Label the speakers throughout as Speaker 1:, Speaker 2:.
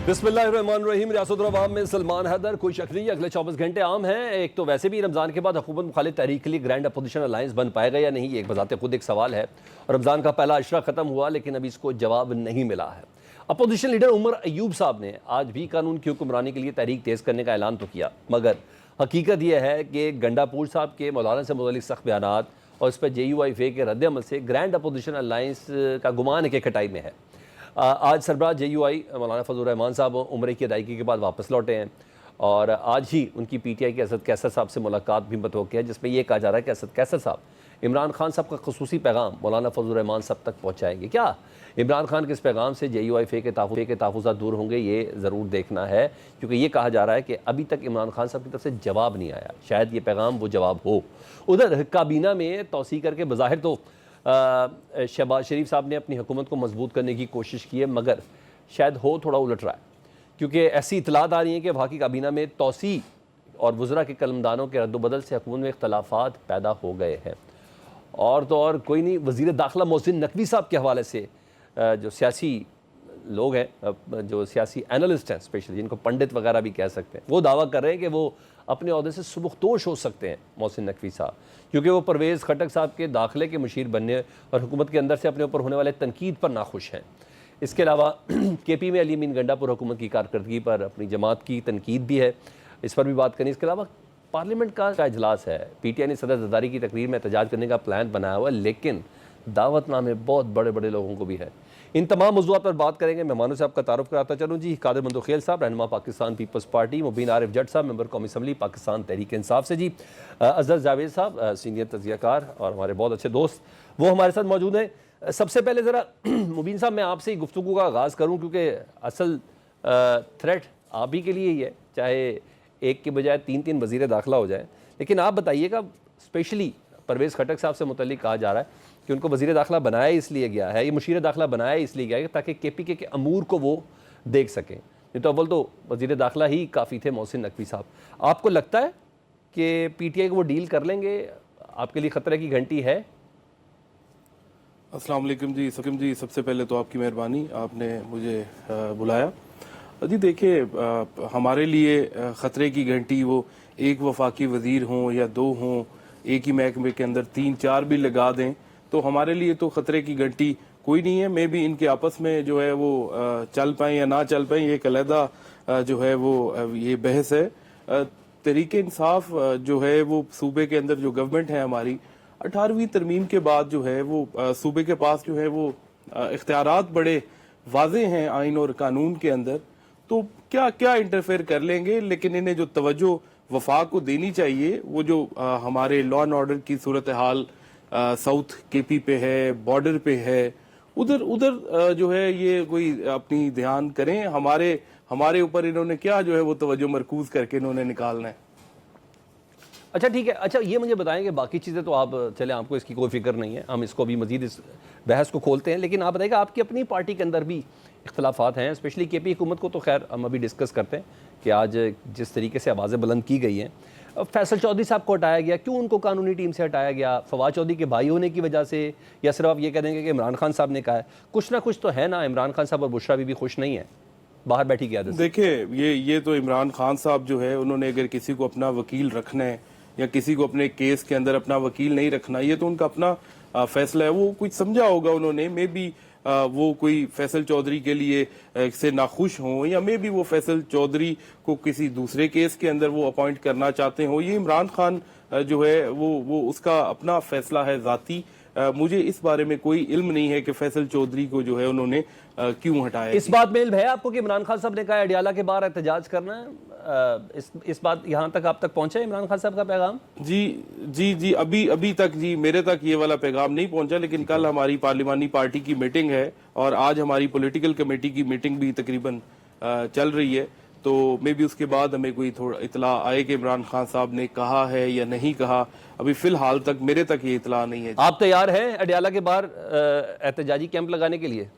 Speaker 1: बिस्मिल्लाहिर्रहमानिर्रहीम। रियासत-उल-अवाम में सलमान हैदर कोई शक नहीं, अगले 24 घंटे आम हैं। एक तो वैसे भी रमज़ान के बाद हुकूमत मुखालिफ तहरीक के लिए ग्रैंड अपोजिशन अलायंस बन पाएगा या नहीं, ये एक बजाते खुद एक सवाल है। रमज़ान का पहला अशरा ख़त्म हुआ लेकिन अभी इसको जवाब नहीं मिला है। अपोजिशन लीडर उमर अयूब साहब ने आज भी कानून की हुक्मरानी के लिए तहरीक तेज़ करने का ऐलान तो किया, मगर हकीकत यह है कि गंडापुर साहब के मौलाना से मुतल्लिक़ सख्त बयानात और इस पर JUIF के रद्द-ए-अमल से ग्रैंड अपोजिशन अलायंस का गुमान के कटाई में है। आज सरबराह JUI मौलाना फजल रहमान साहब उम्रे की अदायगी के बाद वापस लौटे हैं और आज ही उनकी PTI के असद कैसर साहब से मुलाकात भी मतवक्की है, जिसमें यह कहा जा रहा है कि असद कैसर साहब इमरान खान साहब का खसूसी पैगाम मौलाना फजल रहमान साहब तक पहुँचाएंगे। क्या इमरान खान के इस पैगाम से JUIF के तहफ़्फ़ुज़ात दूर होंगे, ये ज़रूर देखना है, क्योंकि ये कहा जा रहा है कि अभी तक इमरान खान साहब की तरफ से जवाब नहीं आया। शायद ये पैगाम वो जवाब हो। उधर काबीना में तौसी करके बज़ाहिर तो शहबाज शरीफ साहब ने अपनी हुकूमत को मजबूत करने की कोशिश की है, मगर शायद हो थोड़ा उलट रहा है, क्योंकि ऐसी इतलात आ रही हैं कि वहाँ की काबीना में तौसी और वज़रा के कलमदानों के रद्द-बदल से हुकूमत में इख्तलाफात पैदा हो गए हैं। और तो और कोई नहीं, वज़ीर दाखिला मोहसिन नकवी साहब के हवाले से जो सियासी लोग हैं, जो सियासी एनालिस्ट हैं स्पेशली, जिनको पंडित वगैरह भी कह सकते हैं, वो दावा कर रहे हैं कि वो अपने अहदे से सुबुख्तोश हो सकते हैं मोहसिन नकवी साहब, क्योंकि वो परवेज़ खटक साहब के दाखिले के मुशीर बनने और हुकूमत के अंदर से अपने ऊपर होने वाले तनकीद पर नाखुश हैं। इसके अलावा KP में अली अमीन गंडापुर हुकूमत की कारकर्दगी पर अपनी जमात की तनकीद भी है, इस पर भी बात करें। इसके अलावा पार्लियामेंट का इजलास है, PTI ने सदर ज़रदारी की तकरीर में एहतजाज करने का प्लान बनाया हुआ है, लेकिन दावतनामे बहुत बड़े बड़े लोगों को भी है। इन तमाम मौज़ूआत पर बात करेंगे। मेहमानों से आपका तारुफ कराता चलूँ जी। कादिर मंदोखेल साहब, रहनुमा पाकिस्तान पीपल्स पार्टी, मुबीन आरिफ जट साहब, मेंबर कौमी असम्बली पाकिस्तान तहरीक इंसाफ से जी। अजहर जावेद साहब, सीनियर तज़कियाकार और हमारे बहुत अच्छे दोस्त, वो हमारे साथ मौजूद हैं। सबसे पहले ज़रा मुबीन साहब, मैं आपसे ही गुफ्तगू का आगाज़ करूँ, क्योंकि असल थ्रेट आप ही के लिए ही है, चाहे एक के बजाय 3-3 वज़ीर दाखिला हो जाए। लेकिन आप बताइएगा, स्पेशली परवेज़ खटक साहब से मुतल्लिक़ कहा जा रहा है कि उनको वज़ीर दाखिला बनाया इसलिए गया है, ये मुशीर दाखिला बनाया इसलिए गया है ताकि KPK के अमूर को वो देख सकें। नहीं तो अव्वल तो वज़ीर दाखिला ही काफ़ी थे मोहसिन नकवी साहब। आपको लगता है कि PTI को वो डील कर लेंगे? आपके लिए ख़तरे की घंटी है?
Speaker 2: अस्सलाम वालेकुम जी। सकीम जी, सबसे पहले तो आपकी मेहरबानी, आपने मुझे बुलाया जी। देखिए, हमारे लिए ख़तरे की घंटी वो एक वफाकी वज़ीर हों या 2 हों, एक ही महकमे के अंदर 3-4 भी लगा दें, तो हमारे लिए तो ख़तरे की घंटी कोई नहीं है। मे भी इनके आपस में जो है वो चल पाएँ या ना चल पाएँ, ये एक अलहदा जो है वो ये बहस है। तहरीक इंसाफ जो है वो सूबे के अंदर जो गवर्नमेंट है हमारी, 18वीं तरमीम के बाद जो है वो सूबे के पास जो है वो इख्तियारात बड़े वाज़े हैं आइन और कानून के अंदर, तो क्या क्या इंटरफेयर कर लेंगे। लेकिन इन्हें जो तवज्जो वफाक को देनी चाहिए, वो जो हमारे लॉ एंड ऑर्डर की सूरत हाल साउथ KP पे है, बॉर्डर पे है, उधर जो है ये कोई अपनी ध्यान करें। हमारे ऊपर इन्होंने क्या जो है वो तवज्जो मरकूज करके इन्होंने निकालना है।
Speaker 1: अच्छा ठीक है। अच्छा ये मुझे बताएं कि बाकी चीज़ें तो आप चले, आपको इसकी कोई फिक्र नहीं है, हम इसको भी मजीद इस बहस को खोलते हैं, लेकिन आप बताइएगा आपकी अपनी पार्टी के अंदर भी इख्तलाफात हैं, स्पेशली KP हुकूमत को तो खैर हम अभी डिस्कस करते हैं कि आज जिस तरीके से आवाज़ें बुलंद की गई हैं। फैसल चौधरी साहब को हटाया गया, क्यों उनको कानूनी टीम से हटाया गया? फवाद चौधरी के भाई होने की वजह से, या सिर्फ आप ये कह देंगे कि इमरान खान साहब ने कहा है? कुछ ना कुछ तो है ना, इमरान खान साहब और बुशरा बीबी खुश नहीं है बाहर बैठी की आदत से।
Speaker 2: देखिए, ये तो इमरान खान साहब जो है, उन्होंने अगर किसी को अपना वकील रखना है या किसी को अपने केस के अंदर अपना वकील नहीं रखना, ये तो उनका अपना फैसला है। वो कुछ समझा होगा उन्होंने, मे बी वो कोई फैसल चौधरी के लिए से नाखुश हों, या मे बी वो फैसल चौधरी को किसी दूसरे केस के अंदर वो अपॉइंट करना चाहते हों। ये इमरान खान जो है वो उसका अपना फैसला है ज़ाती। मुझे इस बारे में कोई इल्म नहीं है कि फैसल चौधरी को जो है उन्होंने क्यों हटाया।
Speaker 1: इस बात में इल्म है आपको कि इमरान खान साहब ने कहा अडियाला के बाहर एहतजाज करना है? इस बात यहाँ तक आप तक पहुंचा है इमरान खान साहब का पैगाम?
Speaker 2: जी, अभी तक जी मेरे तक ये वाला पैगाम नहीं पहुंचा, लेकिन कल हमारी पार्लिमानी पार्टी की मीटिंग है और आज हमारी पॉलिटिकल कमेटी की मीटिंग भी तकरीबन चल रही है, तो मे भी उसके बाद हमें कोई थोड़ा इतला आए कि इमरान खान साहब ने कहा है या नहीं कहा। अभी फिलहाल तक मेरे तक ये इतला नहीं है।
Speaker 1: आप तैयार हैं अडियाला के बाहर एहतजाजी कैंप लगाने के लिए?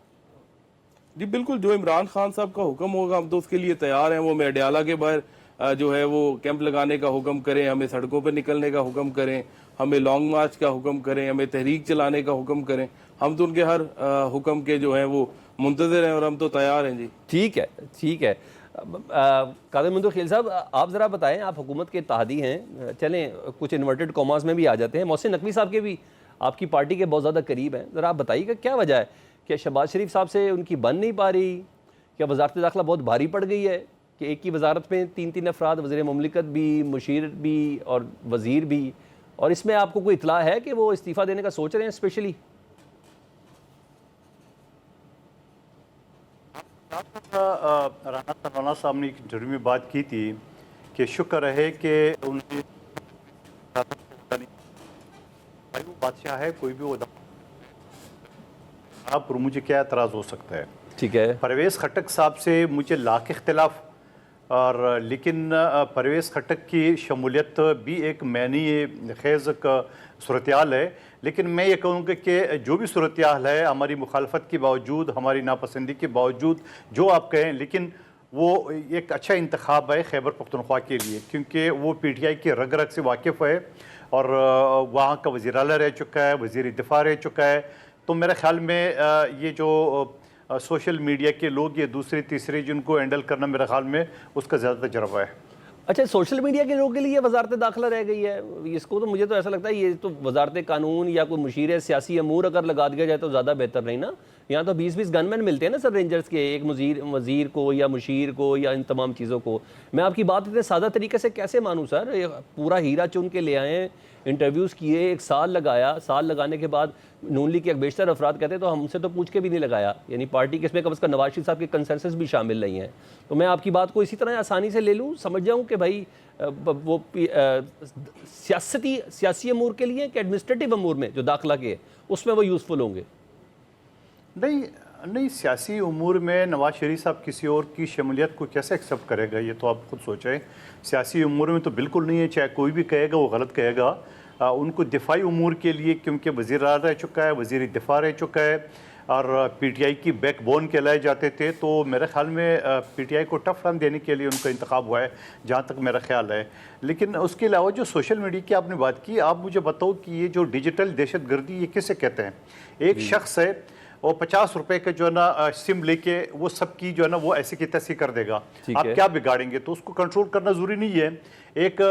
Speaker 2: जी बिल्कुल, जो इमरान खान साहब का हुक्म होगा हम तो उसके लिए तैयार हैं। वो मैं अडियाला के बाहर जो है वो कैंप लगाने का हुक्म करें, हमें सड़कों पर निकलने का हुक्म करें, हमें लॉन्ग मार्च का हुक्म करें, हमें तहरीक चलाने का हुक्म करें, हम तो उनके हर हुक्म के जो है वो मुंतज़िर हैं और हम तो तैयार हैं जी।
Speaker 1: ठीक है, ठीक है। कादिर मंजूर खील साहब, आप ज़रा बताएं, आप हुकूमत के इत्तेहादी हैं, चलें कुछ इन्वर्टेड कॉमास में भी आ जाते हैं, मोहसिन नकवी साहब के भी आपकी पार्टी के बहुत ज़्यादा करीब हैं, ज़रा आप बताइएगा क्या वजह है? क्या शहबाज शरीफ साहब से उनकी बन नहीं पा रही? क्या वजारत दाखिला बहुत भारी पड़ गई है कि एक ही वजारत में 3-3 अफराद, वज़ीर मुमलिकत भी, मुशीर भी और वज़ीर भी, और इसमें आपको कोई इतला है कि वो इस्तीफ़ा देने का सोच रहे हैं स्पेशली?
Speaker 3: राना सराना साहब ने एक इंटरव्यू में बात की थी कि शुक्र है कि उन्हें भाई वो बादशाह है, कोई भी वो आप पर मुझे क्या एतराज़ हो सकता है।
Speaker 1: ठीक है।
Speaker 3: परवेज़ खट्टक साहब से मुझे लाख इख्तिलाफ, और लेकिन परवेज़ खट्टक की शमूलियत भी एक मैनी खेज़ का सूरत-ए-हाल है। लेकिन मैं ये कहूँगा कि जो भी सूरत-ए-हाल है, हमारी मुखालफत के बावजूद, हमारी नापसंदी के बावजूद, जो आप कहें, लेकिन वो एक अच्छा इंतखाब है खैबर पख्तूनख्वा के लिए, क्योंकि वो PTI के रग रग से वाकिफ़ है और वहाँ का वज़ीर आला रह चुका है, वज़ीर दिफ़ा रह चुका है। तो मेरे ख्याल में ये जो सोशल मीडिया के लोग, ये दूसरे तीसरे जिनको हैंडल करना, मेरे ख्याल में उसका ज़्यादा तजर्बा है।
Speaker 1: अच्छा, सोशल मीडिया के लोगों के लिए वजारत दाखिला रह गई है, इसको तो मुझे तो ऐसा लगता है ये तो वजारत कानून या कोई मुशीर सियासी अमूर अगर लगा दिया जाए तो ज़्यादा बेहतर नहीं ना? यहाँ तो 20-20 गनमैन मिलते हैं ना सर रेंजर्स के, एक वज़ीर को या मुशीर को या इन तमाम चीज़ों को। मैं आपकी बात इतने सादा तरीके से कैसे मानूँ सर? ये पूरा हीरा चुन के ले आए, इंटरव्यूज़ किए, 1 साल लगाया, साल लगाने के बाद नून लीग के बेशतर अफराद कहते हैं तो हमसे तो पूछ के भी नहीं लगाया, यानी पार्टी के इसमें कम अज़ कम नवाज शरीफ साहब के कंसेंसस भी शामिल नहीं हैं। तो मैं आपकी बात को इसी तरह आसानी से ले लूँ, समझ जाऊँ कि भाई वो सियासी अमूर के लिए कि एडमिनिस्ट्रेटिव अमूर में जो दाखिला के उसमें वो यूज़फुल होंगे?
Speaker 3: नहीं, सियासी उमूर में नवाज शरीफ साहब किसी और की शमूलियत को कैसे एक्सेप्ट करेगा, ये तो आप खुद सोचें। सियासी उमूर में तो बिल्कुल नहीं है, चाहे कोई भी कहेगा वो गलत कहेगा। उनको दिफाई उमूर के लिए, क्योंकि वज़ीर आला रह चुका है, वज़ीर दिफा रह चुका है और PTI की बैकबोन कहलाए जाते थे, तो मेरे ख्याल में PTI को टफ टाइम देने के लिए उनका इंतखाब हुआ है, जहाँ तक मेरा ख्याल है। लेकिन उसके अलावा जो सोशल मीडिया की आपने बात की, आप मुझे बताओ कि ये जो डिजिटल दहशतगर्दी, ये किसे कहते हैं? एक शख्स है और 50 रुपए का जो है ना सिम लेके वो सबकी जो है ना वो ऐसे की तैसी कर देगा। आप क्या बिगाड़ेंगे? तो उसको कंट्रोल करना ज़रूरी नहीं है। एक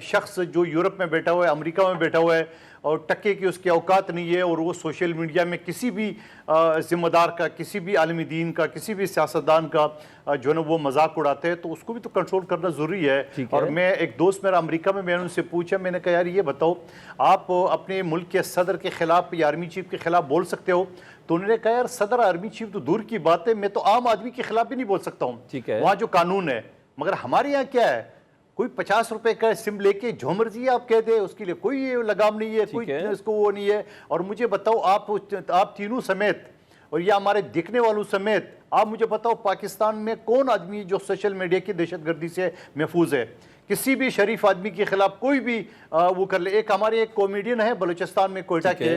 Speaker 3: शख्स जो यूरोप में बैठा हुआ है, अमेरिका में बैठा हुआ है और टक्के की उसकी औकात नहीं है, और वो सोशल मीडिया में किसी भी ज़िम्मेदार का, किसी भी आलिम दीन का, किसी भी सियासतदान का जो है ना वो मजाक उड़ाते हैं, तो उसको भी तो कंट्रोल करना ज़रूरी है। और मैं एक दोस्त मेरा अमेरिका में, मैंने उनसे पूछा, मैंने कहा यार ये बताओ, आप अपने मुल्क के सदर के ख़िलाफ़ या आर्मी चीफ के ख़िलाफ़ बोल सकते हो? तो उन्होंने कहा यार सदर आर्मी चीफ तो दूर की बात है, मैं तो आम आदमी के खिलाफ भी नहीं बोल सकता हूँ, वहाँ जो कानून है। मगर हमारे यहाँ क्या है, कोई 50 रुपए का सिम लेके जो मर्जी आप कह दे, उसके लिए कोई लगाम नहीं है, कोई इसको वो नहीं है। और मुझे बताओ, आप तीनों समेत और या हमारे दिखने वालों समेत, आप मुझे बताओ पाकिस्तान में कौन आदमी जो सोशल मीडिया की दहशतगर्दी से महफूज है? किसी भी शरीफ आदमी के खिलाफ कोई भी वो कर ले। एक हमारे एक कॉमेडियन है बलूचिस्तान में, कोयटा के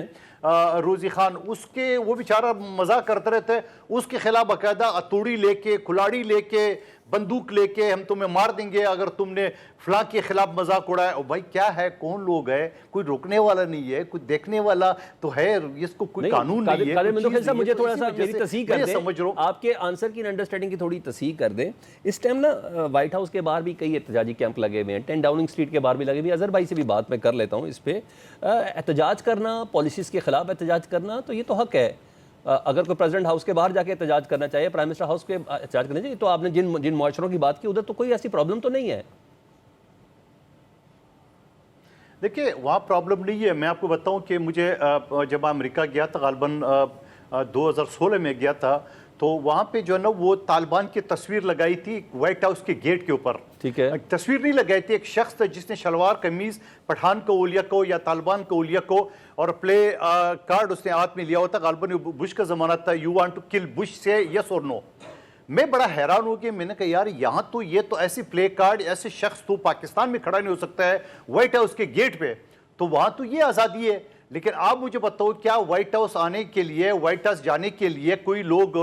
Speaker 3: रोजी खान, उसके वो बेचारा मजाक करते रहते हैं, उसके खिलाफ बाकायदा अतूड़ी लेके, कुलाड़ी लेके, बंदूक लेके हम तुम्हें मार देंगे अगर तुमने फलां के खिलाफ मजाक उड़ाया। और भाई क्या है, कौन लोग है? कोई रोकने वाला नहीं है, कोई देखने वाला तो है, इसको कोई कानून नहीं है।
Speaker 1: मुझे थोड़ा सा मेरी तस्हीह कर दें,
Speaker 3: समझ रहा हूं
Speaker 1: आपके आंसर की अंडरस्टैंडिंग की थोड़ी तस्हीह कर दें। इस टाइम ना व्हाइट हाउस के बाहर भी कई एहतजाजी कैंप लगे हुए हैं, 10 डाउनिंग स्ट्रीट के बाहर भी लगे हुए हैं। अजहर भाई से भी बात मैं कर लेता हूँ इस पे। एहतजाज करना, पॉलिसीज़ के खिलाफ एहतजाज करना, तो ये तो हक है। अगर कोई प्रेसिडेंट हाउस के बाहर जाके एहतजाज करना चाहिए, प्राइम मिनिस्टर हाउस के एहतजाज करना चाहिए, तो आपने जिन मुआशरों की बात की उधर तो कोई ऐसी प्रॉब्लम तो नहीं है।
Speaker 3: देखिए वहाँ प्रॉब्लम नहीं है। मैं आपको बताऊं कि मुझे जब अमेरिका गया था, गालबन 2016 में गया था, तो वहाँ पे जो है ना वो तालिबान की तस्वीर लगाई थी व्हाइट हाउस के गेट के ऊपर।
Speaker 1: ठीक है,
Speaker 3: तस्वीर नहीं लगाई थी, एक शख्स था जिसने शलवार कमीज पठान कौलिया को या तालिबान कौलिया को और प्ले कार्ड उसने हाथ में लिया हुआ था। गालबन बुश का जमाना था, you want to kill Bush से यस और नो। मैं बड़ा हैरान हो गया, मैंने कहा यार यहाँ तो ये तो ऐसी प्ले कार्ड, ऐसे शख्स तो पाकिस्तान में खड़ा नहीं हो सकता है व्हाइट हाउस के गेट पे, तो वहाँ तो ये आज़ादी है। लेकिन आप मुझे बताओ, क्या व्हाइट हाउस आने के लिए, व्हाइट हाउस जाने के लिए कोई लोग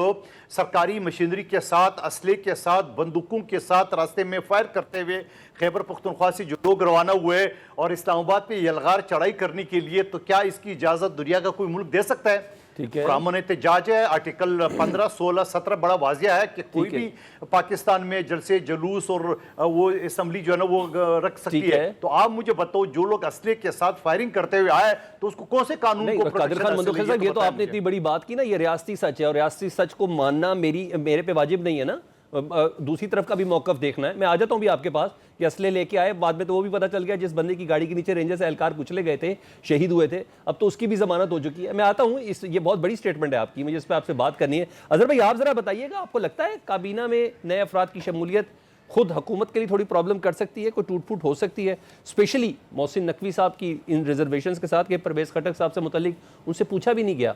Speaker 3: सरकारी मशीनरी के साथ, असले के साथ, बंदूकों के साथ रास्ते में फायर करते हुए खैबर पख्तूनख्वा से जो लोग रवाना हुए और इस्लामाबाद पे यलगार चढ़ाई करने के लिए, तो क्या इसकी इजाज़त दुनिया का कोई मुल्क दे सकता है?
Speaker 1: ठीक है।
Speaker 3: प्रामण एहतजाज है। आर्टिकल 15, 16, 17 बड़ा वाजिया है कि कोई
Speaker 1: ठीक है।
Speaker 3: भी पाकिस्तान में जलसे जुलूस और वो असम्बली जो है ना वो रख सकती
Speaker 1: ठीक
Speaker 3: है।
Speaker 1: है।
Speaker 3: तो आप मुझे बताओ, जो लोग असले के साथ फायरिंग करते हुए आए तो उसको कौन से कानून
Speaker 1: नहीं,
Speaker 3: को
Speaker 1: कादिर
Speaker 3: प्रोटेक्शन
Speaker 1: खान
Speaker 3: हासिल
Speaker 1: मंदोखिल
Speaker 3: है,
Speaker 1: साहब, ये तो
Speaker 3: बताएं
Speaker 1: आपने
Speaker 3: मुझे।
Speaker 1: इतनी बड़ी बात की ना, ये रियासती सच है और रियासती सच को मानना मेरे पे वाजिब नहीं है ना। दूसरी तरफ का भी मौकफ देखना है। मैं आ जाता हूं भी आपके पास कि असले लेके आए, बाद में तो वो भी पता चल गया जिस बंदे की गाड़ी के नीचे रेंजर से एहलकार कुचले गए थे, शहीद हुए थे, अब तो उसकी भी जमानत हो चुकी है। मैं आता हूं, ये बहुत बड़ी स्टेटमेंट है आपकी, मुझे इस पर आपसे बात करनी है। अजहर भाई, आप जरा बताइएगा, आपको लगता है काबीना में नए अफराद की शमूलियत खुद हुकूमत के लिए थोड़ी प्रॉब्लम कर सकती है, कोई टूट फूट हो सकती है, स्पेशली मोहसिन नकवी साहब की इन रिजर्वेशंस के साथ, कि परवेज खटक साहब से मुतल्लिक उनसे पूछा भी नहीं गया?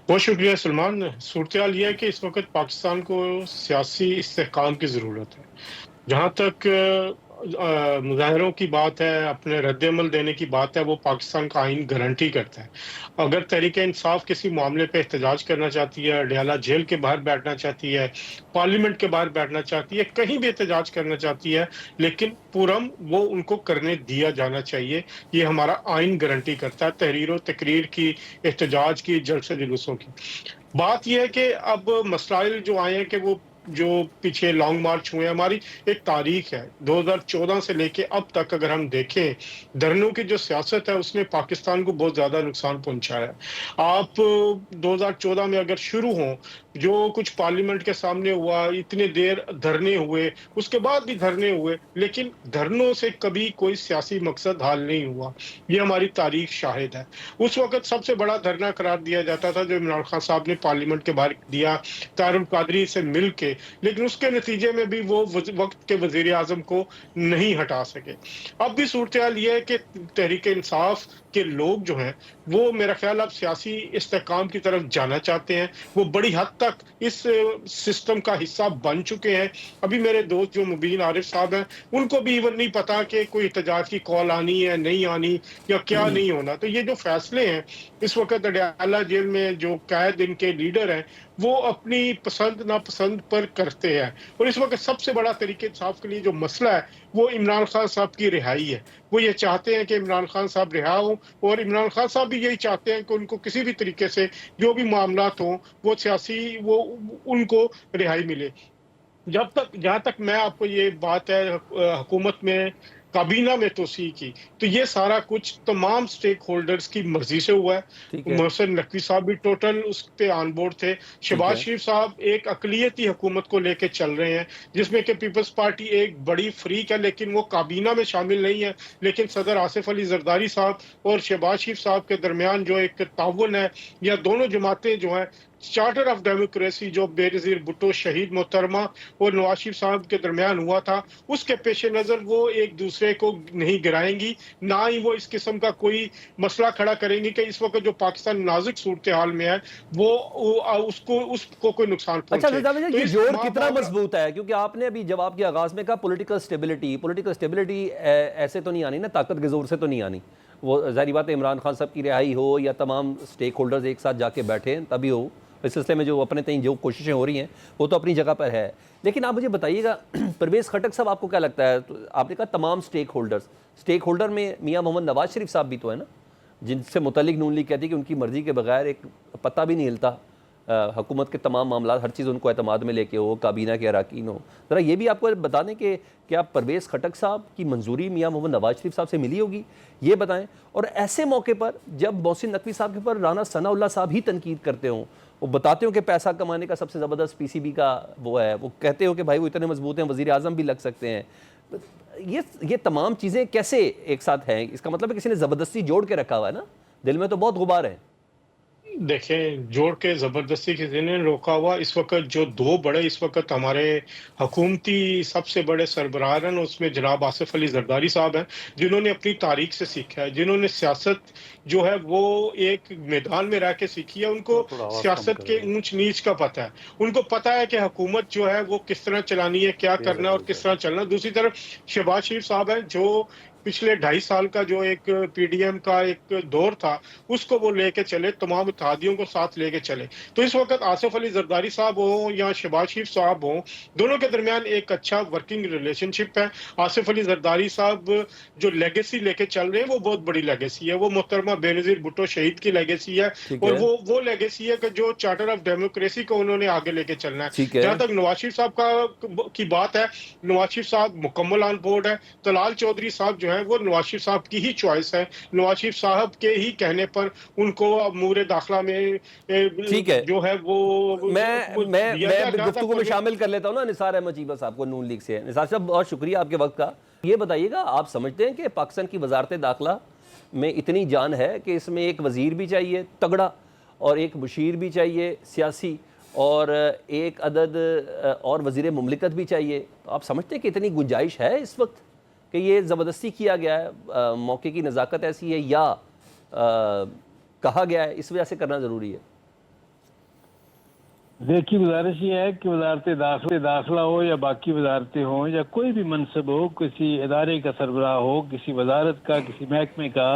Speaker 4: बहुत शुक्रिया सलमान। सूरत यह है कि इस वक्त पाकिस्तान को सियासी इस्तेहकाम की ज़रूरत है। जहाँ तक मुजाहरों की बात है, अपने रद्द-ए-अमल देने की बात है, वो पाकिस्तान का आइन गारंटी करता है। अगर तहरीक इंसाफ किसी मामले पे एहतजाज करना चाहती है, अडयाला जेल के बाहर बैठना चाहती है, पार्लियामेंट के बाहर बैठना चाहती है, कहीं भी एहतजाज करना चाहती है, लेकिन पुरम वो उनको करने दिया जाना चाहिए। ये हमारा आइन गारंटी करता है तहरीर और तकरीर की, एहतजाज की, जलसे जुलूसों की। बात यह है कि अब मसाइल जो आए हैं कि वो जो पीछे लॉन्ग मार्च हुए, हमारी एक तारीख है 2014 से लेके अब तक। अगर हम देखें, धरनों की जो सियासत है उसने पाकिस्तान को बहुत ज्यादा नुकसान पहुंचाया है। आप 2014 में अगर शुरू हों, जो कुछ पार्लियामेंट के सामने हुआ, इतने देर धरने हुए, उसके बाद भी धरने हुए, लेकिन धरनों से कभी कोई सियासी मकसद हाल नहीं हुआ। ये हमारी तारीख शाहिद है। उस वक्त सबसे बड़ा धरना करार दिया जाता था जो इमरान खान साहब ने पार्लियामेंट के बाहर दिया तारुल कादरी से मिल के, लेकिन उसके नतीजे में भी वो वक्त के वजीर आजम को नहीं हटा सके। अब भी सूरत हाल ये है कि तहरीक इंसाफ के लोग जो हैं वो मेरा ख्याल अब सियासी इस्तेहकाम की तरफ जाना चाहते हैं। वो बड़ी हद तक इस सिस्टम का हिस्सा बन चुके हैं। अभी मेरे दोस्त जो मुबीन आरिफ साहब हैं, उनको भी इवन नहीं पता कि कोई एहतजाज की कॉल आनी है, नहीं आनी, या क्या नहीं होना। तो ये जो फैसले हैं इस वक्त अडयाला जेल में जो कैद इनके लीडर हैं, वो अपनी पसंद नापसंद पर करते हैं। और इस वक्त सबसे बड़ा तरीके इंसाफ के लिए जो मसला है वो इमरान खान साहब की रिहाई है। वो ये चाहते हैं कि इमरान खान साहब रिहा हो, और इमरान खान साहब भी यही चाहते हैं कि उनको किसी भी तरीके से जो भी मामलात हों वो सियासी वो उनको रिहाई मिले। जहां तक मैं आपको ये बात है हुकूमत में काबीना में तोसी की, तो ये सारा कुछ तमाम स्टेक होल्डर्स की मर्जी से हुआ है। मोहसिन नकवी साहब भी टोटल उस पे ऑन बोर्ड थे। शहबाज शरीफ साहब एक अकलियती हुकूमत को लेके चल रहे हैं, जिसमें कि पीपल्स पार्टी एक बड़ी फ्रीक है, लेकिन वो काबीना में शामिल नहीं है। लेकिन सदर आसिफ अली जरदारी साहब और शहबाज शरीफ साहब के दरमियान जो एक ताउन है, या दोनों जमातें जो हैं, चार्टर ऑफ डेमोक्रेसी जो बेनजीर भुट्टो शहीद मोहतरमा और नवाज शरीफ साहब के दरमियान हुआ था, उसके पेश नज़र वो एक दूसरे को नहीं गिराएंगी, ना ही वो इस किस्म का कोई मसला खड़ा करेंगी कि इस वक्त जो पाकिस्तान नाजुक सूरत हाल में है वो उसको कोई नुकसान पहुंचे।
Speaker 1: अच्छा,
Speaker 4: तो
Speaker 1: ये जोड़ कितना मजबूत है? क्योंकि आपने अभी जवाब के आगाज में कहा पॉलिटिकल स्टेबिलिटी ऐसे तो नहीं आनी ना, ताकत के जोर से तो नहीं आनी। वो जाहिर बात है, इमरान खान साहब की रिहाई हो या तमाम स्टेक होल्डर्स एक साथ जाके बैठे तभी हो। इस सिलसिले में जो अपने तय जो कोशिशें हो रही हैं वो तो अपनी जगह पर है। लेकिन आप मुझे बताइएगा, परवेज खटक साहब, आपको क्या लगता है? तो आपने कहा तमाम स्टेक होल्डर में मियाँ मोहम्मद नवाज शरीफ साहब भी तो है ना, जिनसे मुतल्लिक नून लीग कहती है कि उनकी मर्जी के बगैर एक पत्ता भी नहीं हिलता, हुकूमत के तमाम मामला हर चीज़ उनको एतमाद में लेके हो, काबीना के अरकान हो। ज़रा ये भी आपको बता दें कि क्या परवेज़ खटक साहब की मंजूरी मियाँ मोहम्मद नवाज शरीफ साहब से मिली होगी, ये बताएं। और ऐसे मौके पर जब मोहसिन नकवी साहब के ऊपर राना सनाउल्लाह साहब ही तनकीद करते हों, वो बताते हो कि पैसा कमाने का सबसे ज़बरदस्त पीसीबी का वो है, वो कहते हो कि भाई वो इतने मजबूत हैं, वज़ीर आज़म भी लग सकते हैं, ये तमाम चीज़ें कैसे एक साथ हैं? इसका मतलब है किसी ने ज़बरदस्ती जोड़ के रखा हुआ है ना, दिल में तो बहुत गुबार है।
Speaker 4: देखें, जोड़ के जबरदस्ती किसी ने रोका हुआ। इस वक्त जो दो बड़े इस वक्त हमारे हुकूमती सबसे बड़े सरबराह हैं, उसमें जनाब आसिफ अली जरदारी साहब हैं, जिन्होंने अपनी तारीख से सीखा है, जिन्होंने सियासत जो है वो एक मैदान में रह के सीखी है। उनको सियासत के ऊंच नीच का पता है, उनको पता है कि हुकूमत जो है वो किस तरह चलानी है, क्या करना है और किस तरह चलना। दूसरी तरफ शहबाज शरीफ साहब हैं, जो पिछले 2.5 साल का जो एक पीडीएम का एक दौर था उसको वो लेके चले, तमाम इत्तेहादियों को साथ लेके चले। तो इस वक्त आसिफ अली जरदारी साहब हो या शहबाज शरीफ साहब हो, दोनों के दरमियान एक अच्छा वर्किंग रिलेशनशिप है। आसिफ अली जरदारी साहब जो लेगेसी लेके चल रहे हैं वो बहुत बड़ी लेगेसी है। वो मोहतरमा बेनज़ीर भुट्टो शहीद की लेगेसी है,
Speaker 1: ठीक
Speaker 4: और
Speaker 1: है।
Speaker 4: वो लेगेसी है कि जो चार्टर ऑफ डेमोक्रेसी को उन्होंने आगे लेके चलना है।
Speaker 1: ठीक है।
Speaker 4: जहां तक नवाज शरीफ साहब की बात है, नवाज शरीफ साहब मुकम्मल ऑन बोर्ड है। तलाल चौधरी साहब जो है वो नवाज शरीफ साहब की ही चॉइस है, नवाज शरीफ साहब के ही कहने पर उनको अमूर दाखिला में
Speaker 1: ठीक है।
Speaker 4: जो है वो
Speaker 1: मैं अपनी गुफ्तगू में शामिल कर लेता हूँ ना निसार अहमद चीबा साहब को नून लीग से। निसार साहब बहुत शुक्रिया आपके वक्त का। ये बताइएगा, आप समझते हैं कि पाकिस्तान की वजारत दाखिला में इतनी जान है कि इसमें एक वजीर भी चाहिए तगड़ा और एक मुशीर भी चाहिए सियासी और एक अदद और वजीर मुमलिकत भी चाहिए, तो आप समझते हैं कि इतनी गुंजाइश है इस वक्त कि ये ज़बरदस्ती किया गया है, मौके की नज़ाकत ऐसी है या कहा गया है इस वजह से करना ज़रूरी है?
Speaker 5: देखिए, गुजारिश ये है कि वजारत दाखिला हो या बाकी वजारतें हों या कोई भी मनसब हो, किसी इदारे का सरबराह हो, किसी वजारत का, किसी महकमे का,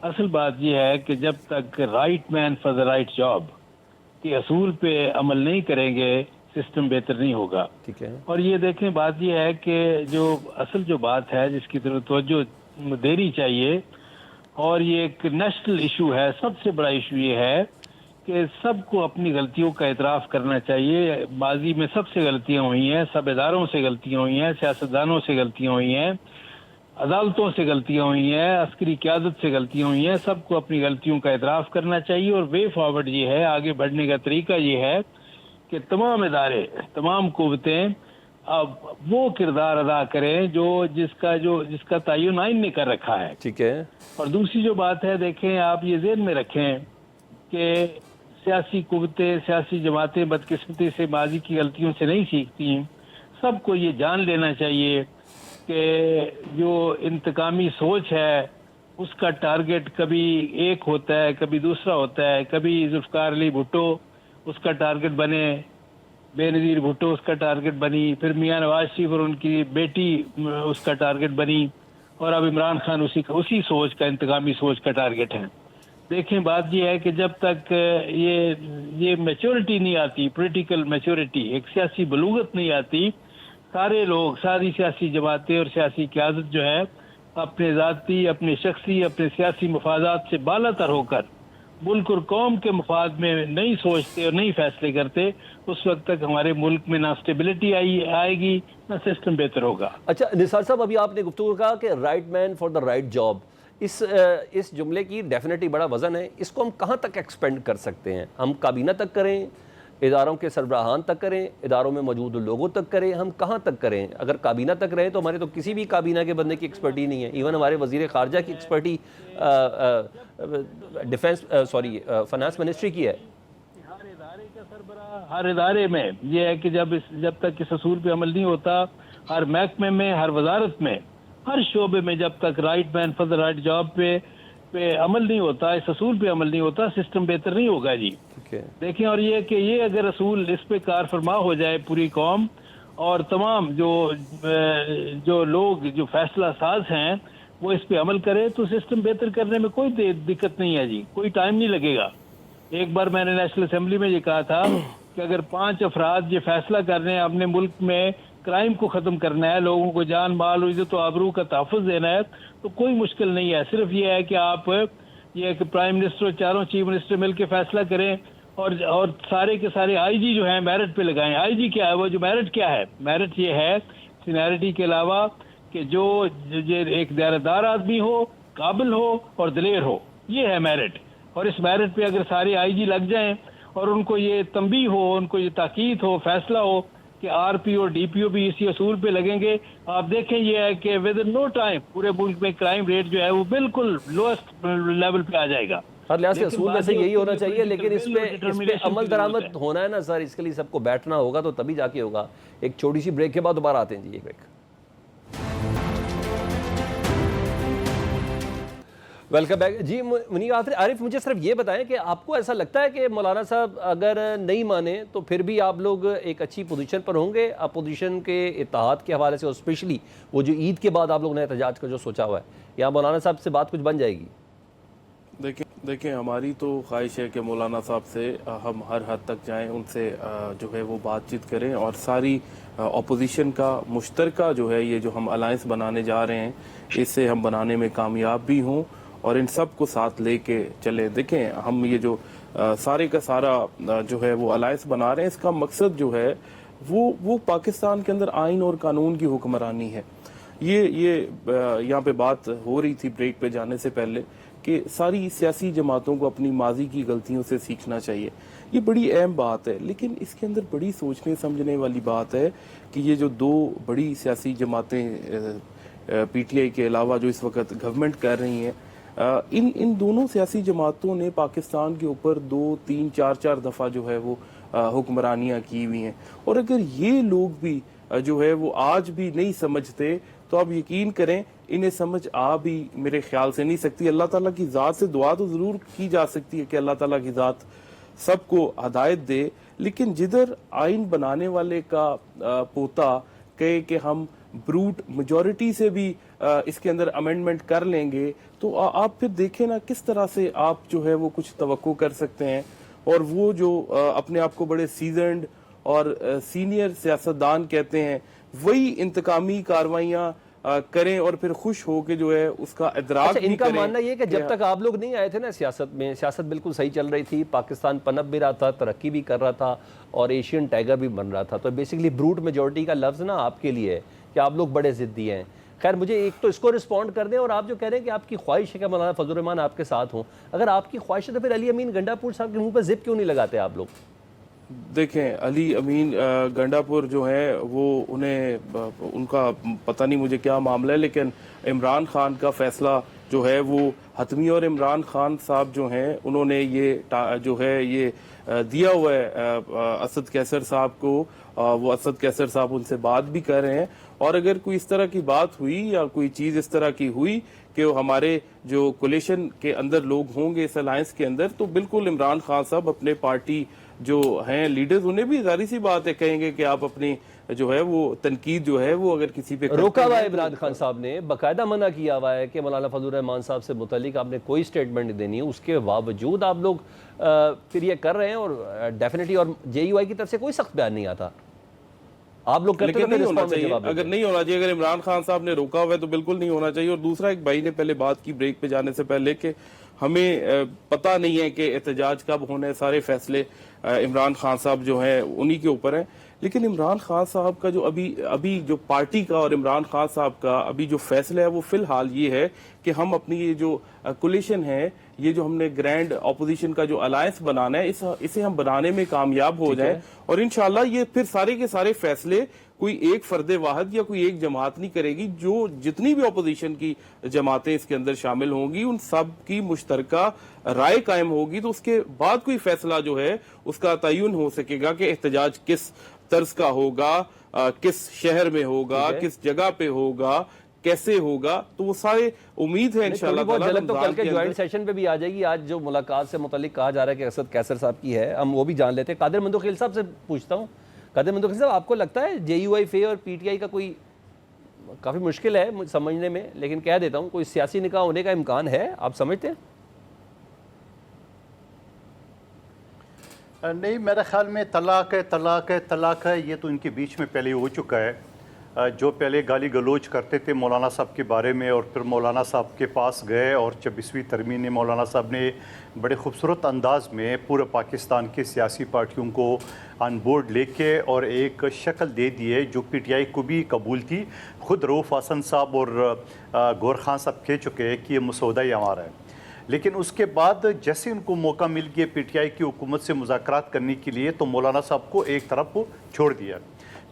Speaker 5: असल बात यह है कि जब तक right man for the right job के असूल पे अमल नहीं करेंगे सिस्टम बेहतर नहीं होगा।
Speaker 1: ठीक है।
Speaker 5: और ये देखें, बात यह है कि जो बात है जिसकी तरफ तवज्जो देनी चाहिए, और ये एक नेशनल इशू है, सबसे बड़ा इशू ये है कि सबको अपनी गलतियों का एतराफ़ करना चाहिए। माजी में सबसे गलतियां हुई हैं, सब इदारों से गलतियां हुई हैं, सियासतदानों से गलतियां हुई हैं, अदालतों से गलतियां हुई हैं, अस्करी क़यादत से गलतियां हुई हैं। सबको अपनी गलतियों का एतराफ़ करना चाहिए और वे फॉरवर्ड ये है, आगे बढ़ने का तरीका ये है कि तमाम इदारे, तमाम कुव्वतें अब वो किरदार अदा करें जिसका तयन आइन ने कर रखा है।
Speaker 1: ठीक है।
Speaker 5: और दूसरी जो बात है, देखें, आप ये ज़हन में रखें कि सियासी कुव्वतें, सियासी जमातें बदकिस्मती से माजी की गलतियों से नहीं सीखती। सबको ये जान लेना चाहिए कि जो इंतकामी सोच है उसका टारगेट कभी एक होता है, कभी दूसरा होता है। कभी जुल्फ़िकार अली भुट्टो उसका टारगेट बने, बेनज़ीर भुट्टो उसका टारगेट बनी, फिर मियां नवाज शरीफ और उनकी बेटी उसका टारगेट बनी, और अब इमरान खान उसी सोच का, इंतकामी सोच का टारगेट है। देखें, बात यह है कि जब तक ये मैच्योरिटी नहीं आती, पॉलिटिकल मैच्योरिटी, एक सियासी बलूगत नहीं आती, सारे लोग, सारी सियासी जमातें और सियासी क़यादत जो है अपने ज़ाती, अपने शख्सी, अपने सियासी मफादात से बालातर होकर मुल्क और कौम के मफाद में नहीं सोचते और नहीं फैसले करते, उस वक्त तक हमारे मुल्क में ना स्टेबिलिटी आएगी, ना सिस्टम बेहतर होगा।
Speaker 1: अच्छा निसार साहब, अभी आपने गुफ्तगू कहा कि right man for the right job, इस जुमले की डेफिनेटली बड़ा वजन है। इसको हम कहाँ तक एक्सपेंड कर सकते हैं? हम काबीना तक करें, इदारों के सरबराहान तक करें, इदारों में मौजूद लोगों तक करें, हम कहाँ तक करें? अगर काबीना तक रहें तो हमारे तो किसी भी काबीना के बंदे की एक्सपर्टी नहीं है। इवन हमारे वजीर खारजा की एक्सपर्टी फाइनेंस मिनिस्ट्री की है।
Speaker 5: हर इदारे का सरबराह, हर इदारे में यह है कि जब तक इस असूल पे अमल नहीं होता, हर महकमे में, हर वजारत में, हर शोबे में जब तक right man for the right job पे अमल नहीं होता, इस असूल पे अमल नहीं होता, सिस्टम बेहतर नहीं होगा जी। देखें, और ये अगर असूल, इस पे कार फरमा हो जाए पूरी कौम और तमाम जो लोग, जो फैसला साज हैं, वो इस पे अमल करें, तो सिस्टम बेहतर करने में कोई दिक्कत नहीं है जी, कोई टाइम नहीं लगेगा। एक बार मैंने नेशनल असेंबली में ये कहा था कि अगर 5 अफराद ये फैसला कर रहे हैं अपने मुल्क में क्राइम को ख़त्म करना है, लोगों को जान माल, इज्जत और आबरू का तहफ़्फ़ुज़ देना है, तो कोई मुश्किल नहीं है। सिर्फ ये है कि आप ये कि प्राइम मिनिस्टर और चारों चीफ मिनिस्टर मिल के फैसला करें और सारे के सारे आईजी जो है मेरिट पे लगाएं। आईजी क्या है? वो जो मेरिट क्या है? मेरिट ये है सीनियरिटी के अलावा कि जो एक दायरेदार आदमी हो, काबिल हो और दिलेर हो, ये है मेरिट। और इस मेरिट पे अगर सारे आईजी लग जाएं और उनको ये तंबी हो, उनको ये ताकीद हो, फैसला हो कि आरपी और डीपीओ भी इसी असूल पे लगेंगे, आप देखें ये है कि विद इन नो टाइम पूरे मुल्क में क्राइम रेट जो है वो बिल्कुल लोएस्ट लेवल पे आ जाएगा।
Speaker 1: हर लिहाज से असूल में से यही होना चाहिए, लेकिन इस पे अमल दरामद होना है ना सर, इसके लिए सबको बैठना होगा, तो तभी जाके होगा। एक छोटी सी ब्रेक के बाद दोबारा आते हैं जी, एक ब्रेक। वेलकम बैक जी। मुनीर आरिफ, मुझे सिर्फ ये बताएं कि आपको ऐसा लगता है कि मौलाना साहब अगर नहीं माने तो फिर भी आप लोग एक अच्छी पोजीशन पर होंगे अपोजिशन के इत्तेहाद के हवाले से, और स्पेशली वो जो ईद के बाद आप लोगों ने एहतजाज का जो सोचा हुआ है, या मौलाना साहब से बात कुछ बन जाएगी?
Speaker 2: देखिए, हमारी तो ख्वाहिश है कि मौलाना साहब से हम हर हद तक जाएं, उनसे जो है वो बातचीत करें और सारी अपोजिशन का मुश्तरका जो है ये जो हम अलायंस बनाने जा रहे हैं, इससे हम बनाने में कामयाब भी हों और इन सब को साथ लेके चले। देखें, हम ये जो सारे का सारा जो है वो अलायंस बना रहे हैं, इसका मकसद जो है वो पाकिस्तान के अंदर आइन और कानून की हुक्मरानी है। ये यहाँ पे बात हो रही थी ब्रेक पे जाने से पहले कि सारी सियासी जमातों को अपनी माजी की गलतियों से सीखना चाहिए। ये बड़ी अहम बात है, लेकिन इसके अंदर बड़ी सोचने समझने वाली बात है कि ये जो दो बड़ी सियासी जमातें पीटीआई के अलावा जो इस वक्त गवर्नमेंट कर रही हैं, इन दोनों सियासी जमातों ने पाकिस्तान के ऊपर 2, 3, 4 दफ़ा जो है वो हुक्मरानियाँ की हुई हैं। और अगर ये लोग भी जो है वो आज भी नहीं समझते तो आप यकीन करें इन्हें समझ आ भी मेरे ख्याल से नहीं सकती। अल्लाह ताला की ज़ात से दुआ तो ज़रूर की जा सकती है कि अल्लाह ताला की ज़ात सबको हदायत दे, लेकिन जिधर आइन बनाने वाले का पोता कहे कि हम ब्रूट मेजॉरिटी से भी इसके अंदर अमेंडमेंट कर लेंगे, तो आप फिर देखें ना किस तरह से आप जो है वो कुछ तवक्को कर सकते हैं। और वो जो अपने आप को बड़े सीजनड और सीनियर सियासतदान कहते हैं, वही इंतकामी कार्रवाइयाँ करें और फिर खुश हो के जो है उसका इदराक
Speaker 1: अच्छा,
Speaker 2: भी
Speaker 1: इनका
Speaker 2: करें।
Speaker 1: मानना ये है कि जब तक आप लोग नहीं आए थे ना सियासत में, सियासत बिल्कुल सही चल रही थी, पाकिस्तान पनप भी रहा था, तरक्की भी कर रहा था और एशियन टाइगर भी बन रहा था। तो बेसिकली ब्रूट मेजॉरिटी का लफ्ज़ ना आपके लिए है कि आप लोग बड़े ज़िद्दी हैं। खैर, मुझे एक तो इसको रिस्पॉन्ड कर दें, और आप जो कह रहे हैं कि आपकी ख्वाहिश है कि मौलाना फजल रहमान आपके साथ हों, अगर आपकी ख्वाहिश है तो फिर अली अमीन गंडापुर साहब के मुंह पर जिप क्यों नहीं लगाते आप लोग?
Speaker 2: देखें, अली अमीन गंडापुर जो है वो उनका पता नहीं मुझे क्या मामला है, लेकिन इमरान खान का फैसला जो है वो हतमी, और इमरान खान साहब जो हैं उन्होंने ये जो है ये दिया हुआ है असद कैसर साहब को। वो असद कैसर साहब उनसे बात भी कर रहे हैं, और अगर कोई इस तरह की बात हुई या कोई चीज़ इस तरह की हुई कि वो हमारे जो कोलिशन के अंदर लोग होंगे इस अलायंस के अंदर, तो बिल्कुल इमरान खान साहब अपने पार्टी जो हैं लीडर्स, उन्हें भी जारी सी बात है कहेंगे कि आप अपनी जो है वो तनकीद जो है वो अगर किसी पे
Speaker 1: रोका हुआ है इमरान खान साहब ने, बाकायदा मना किया हुआ है कि मौलाना फजल रहमान साहब से मुतल्लिक आपने कोई स्टेटमेंट नहीं देनी है। उसके बावजूद आप लोग फिर ये कर रहे हैं, और डेफिनेटली, और जेयूआई की तरफ से कोई सख्त बयान नहीं आता। आप लोग करते
Speaker 2: लेकिन नहीं होना
Speaker 1: रिस्पॉन्ड में
Speaker 2: चाहिए।
Speaker 1: जवाब देते।
Speaker 2: अगर नहीं होना चाहिए, अगर इमरान खान साहब ने रोका हुआ है तो बिल्कुल नहीं होना चाहिए। और दूसरा, एक भाई ने पहले बात की ब्रेक पे जाने से पहले कि हमें पता नहीं है कि एहतजाज कब होना है, सारे फैसले इमरान खान साहब जो है उन्हीं के ऊपर है। लेकिन इमरान खान साहब का जो अभी जो पार्टी का और इमरान खान साहब का अभी जो फैसला है वो फिलहाल ये है कि हम अपनी ये जो कोलिशन है, ये जो हमने ग्रैंड ऑपोजिशन का जो अलायंस बनाना है, इसे हम बनाने में कामयाब हो जाएं, और इंशाल्लाह ये फिर सारे के सारे फैसले कोई एक फर्दे वाहिद या कोई एक जमात नहीं करेगी। जो जितनी भी ऑपोजिशन की जमातें इसके अंदर शामिल होंगी, उन सब की मुश्तरका राय कायम होगी, तो उसके बाद कोई फैसला जो है उसका तयन हो सकेगा कि एहतजाज किस तर्ज का होगा, किस शहर में होगा, किस जगह पे होगा, कैसे होगा। तो वो सारे उम्मीद है इंशाल्लाह ताला
Speaker 1: झलक तो कल के ज्वाइंट सेशन पे भी आ जाएगी। आज जो मुलाकात से मुतल्लिक कहा जा रहा है कि असद कैसर साहब की है, हम वो भी जान लेते हैं। कादिर मंदोखिल साहब से पूछता हूँ, कादिर मंदोखिल साहब, आपको लगता है जेयूआई और पीटीआई का कोई, काफ़ी मुश्किल है समझने में, लेकिन कह देता हूँ, कोई सियासी निकाह होने का इम्कान है, आप समझते हैं?
Speaker 3: नहीं, मेरे ख्याल में तलाक है, ये तो इनके बीच में पहले हो चुका है। जो पहले गाली गलोच करते थे मौलाना साहब के बारे में, और फिर मौलाना साहब के पास गए, और 24वीं तरमीम में मौलाना साहब ने बड़े खूबसूरत अंदाज में पूरे पाकिस्तान के सियासी पार्टियों को ऑन बोर्ड लेके और एक शक्ल दे दी है जो पीटीआई को भी कबूल थी। ख़ुद रऊफ़ हसन साहब और गौर खान साहब कह चुके हैं कि ये मसौदा ही हमारा है। लेकिन उसके बाद जैसे उनको मौका मिल गया पीटीआई की हुकूमत से मुज़ाकरात करने के लिए, तो मौलाना साहब को एक तरफ छोड़ दिया।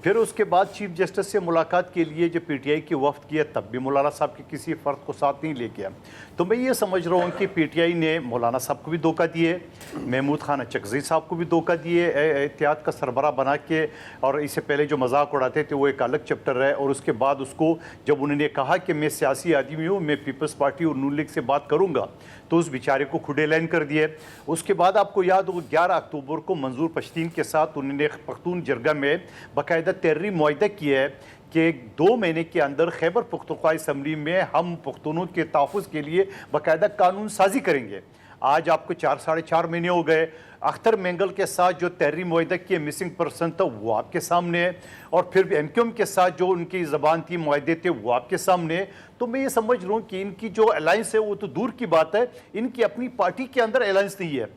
Speaker 3: फिर उसके बाद चीफ जस्टिस से मुलाकात के लिए जब पीटीआई की वफ्द किया, तब भी मौलाना साहब के किसी फ़र्द को साथ नहीं ले गया। तो मैं ये समझ रहा हूँ कि पीटीआई ने मौलाना साहब को भी धोखा दिए, महमूद खान चकज़ई साहब को भी धोखा दिए, एहतियात का सरबराह बना के, और इससे पहले जो मजाक उड़ाते थे वो एक अलग चैप्टर है। और उसके बाद उसको जब उन्होंने कहा कि मैं सियासी आदमी हूँ, मैं पीपल्स पार्टी और नून लीग से बात करूँगा, तो उस बेचारे को खुदे लाइन कर दिए। उसके बाद आपको याद हो 11 अक्टूबर को मंजूर पश्तीन के साथ उन्होंने पख्तून जरगा में बाकायदा तहरीरी मुआहदा किया है कि 2 महीने के अंदर खैबर पख्तूनख्वा असम्बली में हम पख्तूनों के तहफ़्फ़ुज़ के लिए बाकायदा कानून साजी करेंगे। आज आपको 4-4.5 महीने हो गए। अख्तर मेंगल के साथ जो तहरीर मुआहदा की मिसिंग पर्सन था वो आपके सामने है, और फिर एमक्यूएम के साथ जो उनकी ज़बान थी, मुआहदे थे, वो आपके सामने है। तो मैं ये समझ रहा हूँ कि इनकी जो अलायंस है वो तो दूर की बात है, इनकी अपनी पार्टी के अंदर अलायंस नहीं है,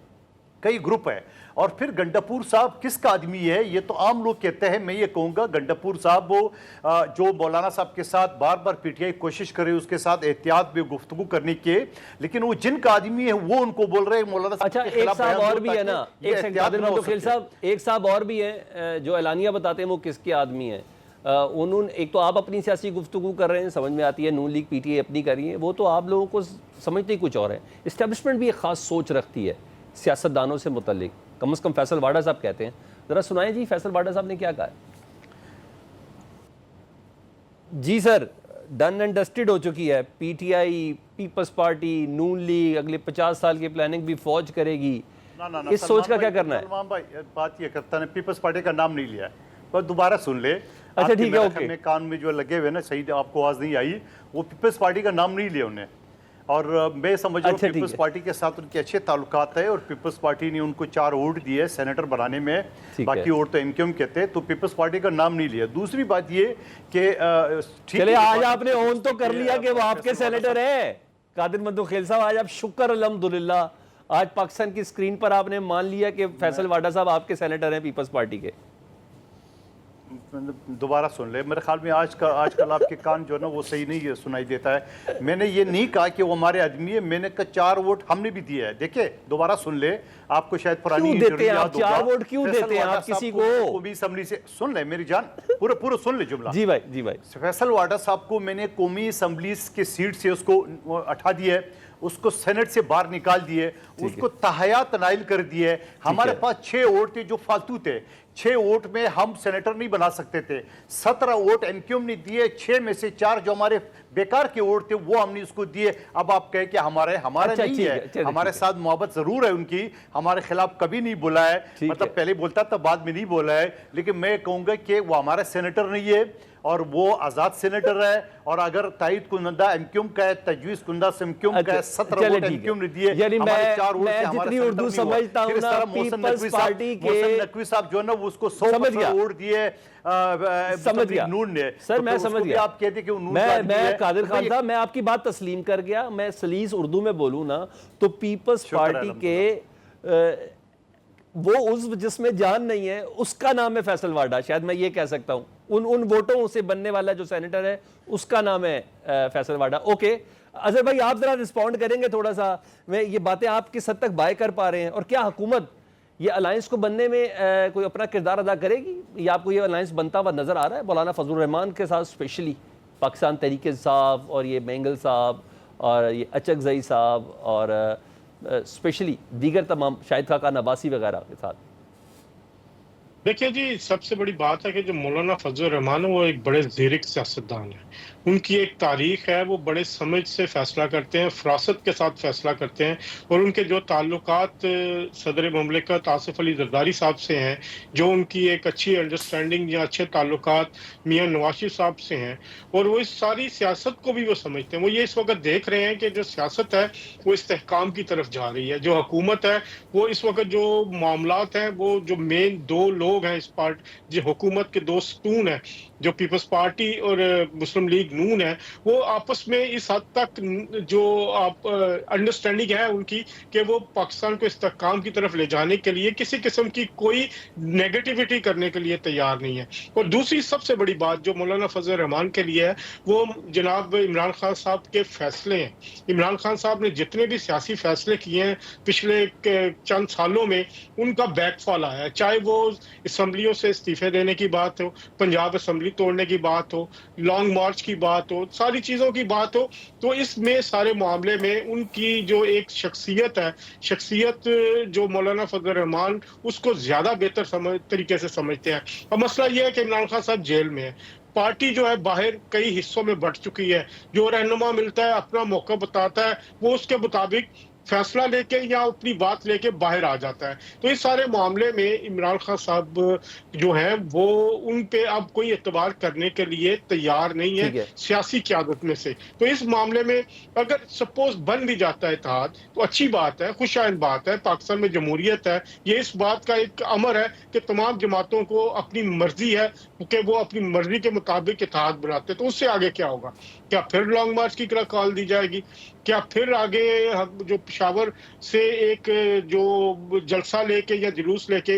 Speaker 3: कई ग्रुप है। और फिर गंडापुर साहब किसका आदमी है, ये तो आम लोग कहते हैं। मैं ये कहूँगा गंडापुर साहब वो जो मौलाना साहब के साथ बार बार पीटीआई कोशिश करे उसके साथ एहतियात में गुफ्तगू करने के, लेकिन वो जिनका आदमी है वो उनको बोल रहे हैं मौलाना साहब
Speaker 1: अच्छा,
Speaker 3: के
Speaker 1: एक
Speaker 3: खिलाफ
Speaker 1: साहब
Speaker 3: बयान
Speaker 1: और
Speaker 3: दो
Speaker 1: भी है
Speaker 3: ताकि
Speaker 1: ना,
Speaker 3: ये
Speaker 1: एक
Speaker 3: एहतियात ना हो
Speaker 1: वकील
Speaker 3: सके।
Speaker 1: साहब, एक साहब और भी है जो एलानिया बताते हैं वो किसके आदमी है। उन्होंने, एक तो आप अपनी सियासी गुफ्तगू कर रहे हैं, समझ में आती है, नून लीग पीटीआई अपनी कर रही है, वो तो आप लोगों को समझते ही कुछ और है। इस्टेब्लिशमेंट भी एक ख़ास सोच रखती है सियासतदानों से मुतल्लिक, कम से कम फैसल वाडा साहब कहते हैं। ज़रा सुनाएं जी, फैसल वाडा साहब ने क्या कहा है। जी सर, डन एंड डस्टेड हो चुकी है पीटीआई, पीपल्स पार्टी, नून लीग, अगले 50 साल की प्लानिंग भी फौज करेगी।
Speaker 3: ना,
Speaker 1: इस सोच का क्या करना है?
Speaker 3: सलमान भाई बात ये करता है, पीपल्स पार्टी का नाम नहीं लिया है, पर दोबारा सुन ले।
Speaker 1: अच्छा ठीक है, ओके।
Speaker 3: में कान में जो लगे हुए ना, सही आपको आवाज नहीं आई, वो पीपल्स पार्टी का नाम नहीं लिया उन्हें। और मैं समझ रहा हूँ
Speaker 1: अच्छा,
Speaker 3: पीपल्स पार्टी के साथ उनके अच्छे ताल्लुकात है, और पीपल्स पार्टी ने उनको 4 वोट दिए सेनेटर बनाने में, बाकी वोट तो एमक्यूएम कहते हैं, तो पीपल्स पार्टी का नाम नहीं लिया। दूसरी बात ये कि
Speaker 1: चले, आज आपने ओन तो कर लिया कि वो आपके सेनेटर है कादिर मंदोखेल साहब। आज आप शुक्र अल्हम्दुलिल्लाह, आज पाकिस्तान की स्क्रीन पर आपने मान लिया कि फैसल वाडा साहब आपके सेनेटर हैं पीपल्स पार्टी के।
Speaker 3: दोबारा सुन ले, मेरे ख्याल में आजकल आपके कान जो है ना वो सही नहीं सुनाई देता है। मैंने ये नहीं कहा कि वो हमारे आदमी है, मैंने कहा 4 वोट हमने भी दिया है। देखिए दोबारा सुन ले, आपको शायद पुरानी
Speaker 1: क्यों देते हैं आप 4 वोट, क्यों देते हैं आप किसी को
Speaker 3: भी असम्बली से? सुन ले मेरी जान, पूरा सुन ले जुमला।
Speaker 1: जी भाई, जी भाई।
Speaker 3: फैसल वाडा साहब को मैंने कौमी असम्बली के सीट से उसको हटा दिया है, उसको सेनेट से बाहर निकाल दिए, उसको तहयात नाइल कर दिए। हमारे पास 6 वोट थे जो फालतू थे, 6 वोट में हम सेनेटर नहीं बना सकते थे। 17 वोट एमक्यूएम ने दिए, 6 में से 4 जो हमारे बेकार के वोट थे वो हमने उसको दिए। अब आप कहे कि हमारे
Speaker 1: अच्छा,
Speaker 3: नहीं है, हमारे साथ मोहब्बत जरूर है उनकी, हमारे खिलाफ कभी नहीं बोला है, मतलब पहले बोलता था बाद में नहीं बोला है, लेकिन मैं कहूंगा कि वो हमारा सेनेटर नहीं है और वो आजाद सेनेटर है। और अगर तायद कुंदा एमक्यूएम का है, तजवीज़ कुंदा से एमक्यूएम का है, 17 वोट एमक्यूएम ने दिए,
Speaker 1: यानी
Speaker 3: हमारे 4 वोट
Speaker 1: मैं जितनी उर्दू समझता हूं ना, पीपल्स पार्टी के
Speaker 3: मोहसिन नकवी साहब जो है ना उसको 100% वोट दिए,
Speaker 1: समझ गया
Speaker 3: नून ने।
Speaker 1: सर, मैं समझ गया।
Speaker 3: आप कहते कि नून
Speaker 1: मैं कादिर खान साहब, मैं आपकी बात तस्लीम कर गया। मैं सलीस उर्दू में बोलूं ना तो पीपल्स पार्टी के वो उस जिसमें जान नहीं है उसका नाम है फैसल वाडा, शायद मैं ये कह सकता हूं। उन वोटों से बनने वाला जो सेनेटर है उसका नाम है फैसल वाडा। ओके अजहर भाई, आप जरा रिस्पॉन्ड करेंगे थोड़ा सा, मैं ये बातें आप किस हद तक बाय कर पा रहे हैं, और क्या हुकूमत ये अलायंस को बनने में कोई अपना किरदार अदा करेगी, या आपको ये अलायंस बनता हुआ नजर आ रहा है मौलाना फजलुर रहमान के साथ, स्पेशली पाकिस्तान तहरीक साहब और ये मेंगल साहब और ये अचकजई साहब और स्पेशली दीगर तमाम शाहिद खाकान अब्बासी वगैरह के साथ?
Speaker 4: देखिए जी, सबसे बड़ी बात है कि जो मौलाना फजलुर रहमान है वो एक बड़े ज़ीरक सियासतदान है। उनकी एक तारीख है, वो बड़े समझ से फैसला करते हैं, फरासत के साथ फैसला करते हैं, और उनके जो ताल्लुकात सदर ममलिकत आसिफ अली जरदारी साहब से हैं, जो उनकी एक अच्छी अंडरस्टैंडिंग या अच्छे ताल्लुकात मियाँ नवाज शरीफ साहब से हैं, और वो इस सारी सियासत को भी वो समझते हैं। वो ये इस वक्त देख रहे हैं कि जो सियासत है वो इस्तेहकाम की तरफ जा रही है। जो हुकूमत है वो इस वक्त जो मामलात हैं, वो जो मेन 2 लोग हैं इस जो हुकूमत के 2 सुतून हैं, जो पीपल्स पार्टी और मुस्लिम लीग नून है, वो आपस में इस हद तक जो आप अंडरस्टैंडिंग है उनकी कि वो पाकिस्तान को इस्तेहकाम की तरफ ले जाने के लिए किसी किस्म की कोई नेगेटिविटी करने के लिए तैयार नहीं है। और दूसरी सबसे बड़ी बात जो मौलाना फजल रहमान के लिए है वो जनाब इमरान खान साहब के फैसले हैं। इमरान खान साहब ने जितने भी सियासी फैसले किए हैं पिछले चंद सालों में, उनका बैकफॉल आया है। चाहे वो असम्बलियों से इस्तीफे देने की बात हो, पंजाब असम्बली तोड़ने की बात हो, लॉन्ग मार्च की बात हो, सारी चीज़ों की बात हो, तो इसमें सारे मामले में उनकी जो एक शख्सियत जो मौलाना फजल रहमान उसको ज़्यादा बेहतर तरीके से समझते हैं। अब मसला यह है कि इमरान खान साहब जेल में है, पार्टी जो है बाहर कई हिस्सों में बंट चुकी है, जो रहनुमा मिलता है अपना मौका बताता है, वो उसके मुताबिक फैसला लेके या अपनी बात लेके बाहर आ जाता है। तो इस सारे मामले में इमरान खान साहब जो हैं वो उन पे अब कोई एतबार करने के लिए तैयार नहीं है सियासी क़यादत में से। तो इस मामले में अगर सपोज बन भी जाता है इत्तेहाद तो अच्छी बात है, खुशआइंद बात है। पाकिस्तान में जमहूरियत है, ये इस बात का एक अमर है कि तमाम जमातों को अपनी मर्जी है कि वो अपनी मर्जी के मुताबिक इत्तेहाद बनाते। तो उससे आगे क्या होगा? क्या फिर लॉन्ग मार्च की कॉल दी जाएगी? क्या फिर आगे जो पेशावर से एक जो जलसा लेके या जुलूस लेके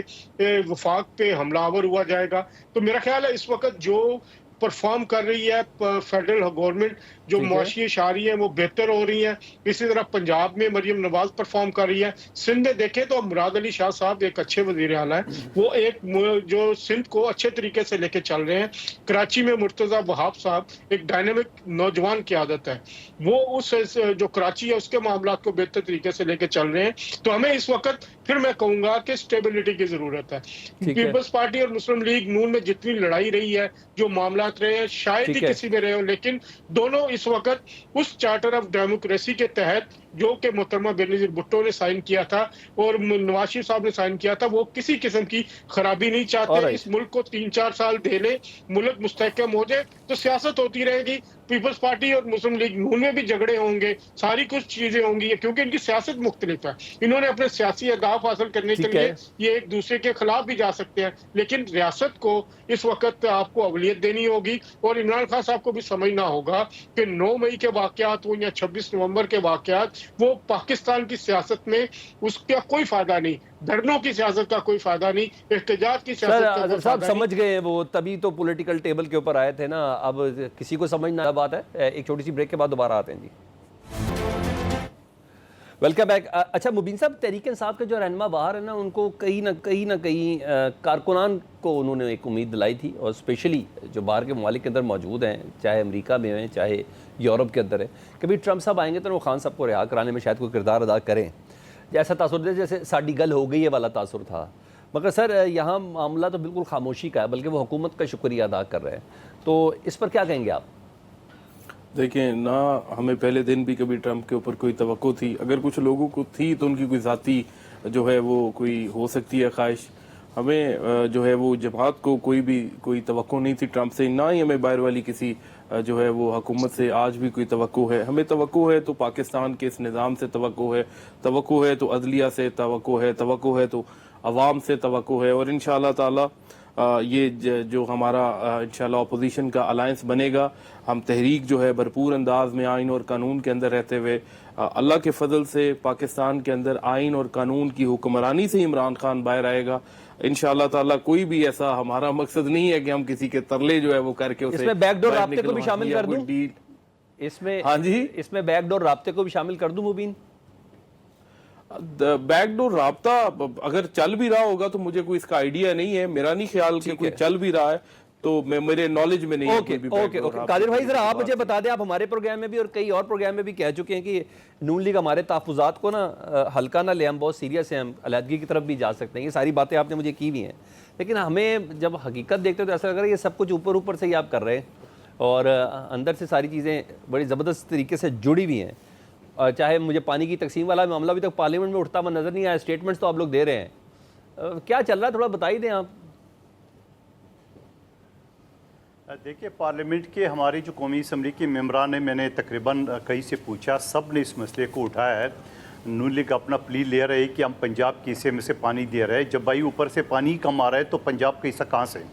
Speaker 4: वफाक पे हमलावर हुआ जाएगा? तो मेरा ख्याल है इस वक्त जो परफॉर्म कर रही है फेडरल गवर्नमेंट, जो मुआशी इशारी है वो बेहतर हो रही है। इसी तरह पंजाब में मरियम नवाज परफॉर्म कर रही है। सिंध में देखें तो मुराद अली शाह साहब एक अच्छे वजीर आला है, वो एक जो सिंध को अच्छे तरीके से लेके चल रहे हैं। कराची में मुर्तजा वहाब साहब एक डायनेमिक नौजवान की आदत है, वो उस जो कराची है उसके मामला को बेहतर तरीके से लेके चल रहे हैं। तो हमें इस वक्त फिर मैं कहूंगा कि स्टेबिलिटी की जरूरत है। पीपल्स पार्टी और मुस्लिम लीग नून में जितनी लड़ाई रही है, जो मामला रहे हैं, शायद ही किसी में रहे हो, लेकिन दोनों इस वक्त उस चार्टर ऑफ डेमोक्रेसी के तहत जो कि मोहतरमा बेनजीर भुट्टो ने साइन किया था और नवाज शरीफ साहब ने साइन किया था, वो किसी किस्म की खराबी नहीं चाहते। इस मुल्क को 3-4 साल दे ले, मुल्क मुस्तहकम हो जाए तो सियासत होती रहेगी। पीपल्स पार्टी और मुस्लिम लीग नून में भी झगड़े होंगे, सारी कुछ चीजें होंगी, क्योंकि इनकी सियासत मुख्तलिफ है। इन्होंने अपने सियासी अहदाफ हासिल करने के लिए ये एक दूसरे के खिलाफ भी जा सकते हैं, लेकिन रियासत को इस वक्त आपको अवलियत देनी होगी। और इमरान खान साहब को भी समझना होगा कि 9 मई के वाकयात हो या 26 नवंबर के वाकयात, वो पाकिस्तान की सियासत में उसका कोई फायदा नहीं, धरनों की सियासत का कोई फायदा नहीं, एहतजाज की सियासत का कोई फायदा नहीं।
Speaker 1: समझ गए वो, तभी तो पॉलिटिकल टेबल के ऊपर आए थे ना। अब किसी को समझना बात है। एक छोटी सी ब्रेक के बाद दोबारा आते हैं जी। Welcome back. अच्छा मुबीन साहब, तहरीक इंसाफ के जो रहनुमा बाहर है ना, उनको कहीं ना कहीं कारकुनान को उन्होंने एक उम्मीद दिलाई थी, और स्पेशली जो बाहर के ममालिक के अंदर मौजूद हैं, चाहे अमेरिका में हैं चाहे यूरोप के अंदर है, कभी ट्रंप साहब आएंगे तो वो खान साहब को रिहा कराने में शायद कोई किरदार अदा करें। जैसा तासुर जैसे साड़ी गल हो गई है वाला तासुर था, मगर सर यहाँ मामला तो बिल्कुल खामोशी का है, बल्कि वो हुकूमत का शुक्रिया अदा कर रहे हैं। तो इस पर क्या कहेंगे आप?
Speaker 2: देखिए ना, हमें पहले दिन भी कभी ट्रंप के ऊपर कोई तवक्को थी, अगर कुछ लोगों को थी तो उनकी कोई ज़ाती जो है वो कोई हो सकती है ख्वाहिश। हमें जो है वो जमात को कोई तवक्को नहीं थी ट्रंप से, ना ही हमें बाहर वाली किसी जो है वो हुकूमत से आज भी कोई तवक्को है। हमें तवक्को है तो पाकिस्तान के इस निज़ाम से तवक्को है तो अदलिया से तवक्को है तो अवाम से तवक्को है। और इंशाअल्लाह ताला ये जो हमारा इंशाल्लाह अपोजिशन का अलायंस बनेगा, हम तहरीक जो है भरपूर अंदाज में आइन और कानून के अंदर रहते हुए अल्लाह के फजल से पाकिस्तान के अंदर आइन और कानून की हुक्मरानी से इमरान खान बाहर आएगा इंशाअल्लाह ताला। कोई भी ऐसा हमारा मकसद नहीं है कि हम किसी के तरले जो है वो करके उसे
Speaker 1: इसमें बैकडोर राब्ते को भी शामिल कर दूं? इसमें
Speaker 2: हाँ जी,
Speaker 1: इसमें बैकडोर राब्ते को भी शामिल कर दूं मुबीन?
Speaker 2: बैकडोर राब्ता अगर चल भी रहा होगा तो मुझे कोई इसका आइडिया नहीं है, मेरा नहीं ख्याल कि कोई चल भी रहा है, तो मेरे नॉलेज में नहीं है।
Speaker 1: ओके कादिर भाई, जरा आप मुझे बता दें, आप हमारे प्रोग्राम में भी और कई और प्रोग्राम में भी कह चुके हैं कि नून लीग हमारे तहफ़्फ़ुज़ात को ना हल्का ना ले, हम बहुत सीरियस हैं, हम अलहदगी की तरफ भी जा सकते हैं। ये सारी बातें आपने मुझे की भी हैं, लेकिन हमें जब हकीकत देखते हो तो ऐसा लग रहा है ये सब कुछ ऊपर ऊपर से ही आप कर रहे हैं, और अंदर से सारी चीज़ें बड़ी ज़बरदस्त तरीके से जुड़ी हुई हैं। चाहे मुझे पानी की तकसीम वाला मामला भी तक पार्लियामेंट में उठता हुआ नज़र नहीं आया, स्टेटमेंट्स तो आप लोग दे रहे हैं, क्या चल रहा है थोड़ा बता ही दें आप।
Speaker 3: देखिए, पार्लियामेंट के हमारी जो कौमी असम्बली के मेम्बरान ने, मैंने तकरीबन कई से पूछा, सब ने इस मसले को उठाया है। नून लीग अपना प्ली ले रहे हैं कि हम पंजाब के हिस्से में से पानी दे रहे हैं। जब भाई ऊपर से पानी कम आ रहा है तो पंजाब का हिस्सा कहाँ से?